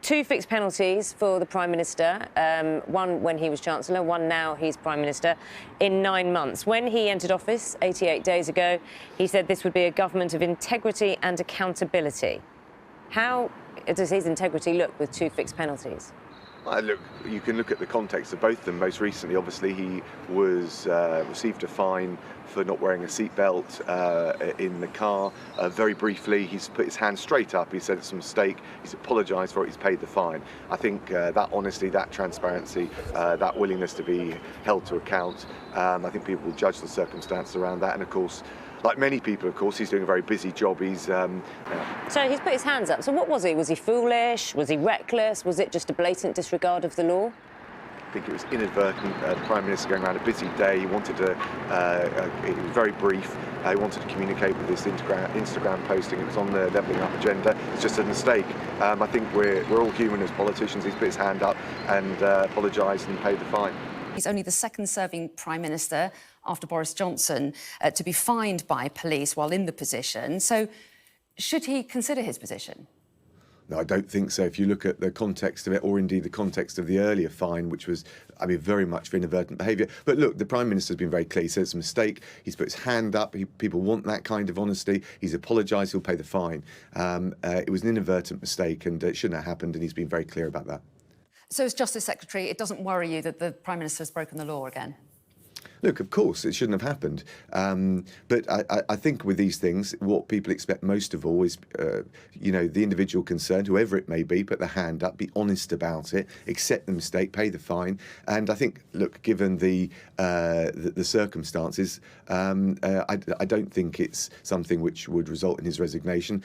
two fixed penalties for the Prime Minister, one when he was Chancellor, one now he's Prime Minister, in 9 months. When he entered office 88 days ago, he said this would be a government of integrity and accountability. How does his integrity look with two fixed penalties? Look, you can look at the context of both of them. Most recently, obviously, he was received a fine for not wearing a seatbelt in the car. Very briefly, he's put his hand straight up. He said it's a mistake. He's apologised for it. He's paid the fine. I think that honesty, that transparency, that willingness to be held to account, I think people will judge the circumstances around that. And of course, like many people, of course, he's doing a very busy job. So he's put his hands up. So what was he? Was he foolish? Was he reckless? Was it just a blatant disregard of the law? I think it was inadvertent. The Prime Minister going around a busy day. He wanted to, it was very brief. He wanted to communicate with this Instagram posting. It was on the levelling up agenda. It's just a mistake. I think we're all human as politicians. He's put his hand up and apologised and paid the fine. He's only the second-serving Prime Minister after Boris Johnson to be fined by police while in the position. So should he consider his position? No, I don't think so. If you look at the context of it, or indeed the context of the earlier fine, which was, I mean, very much for inadvertent behaviour. But look, the Prime Minister's been very clear. He said it's a mistake. He's put his hand up. People want that kind of honesty. He's apologised. He'll pay the fine. It was an inadvertent mistake and it shouldn't have happened, and he's been very clear about that. So as Justice Secretary, it doesn't worry you that the Prime Minister has broken the law again? Look, of course, it shouldn't have happened. But I think with these things, what people expect most of all is, you know, the individual concerned, whoever it may be, put their hand up, be honest about it, accept the mistake, pay the fine. And I think, look, given the circumstances, I don't think it's something which would result in his resignation.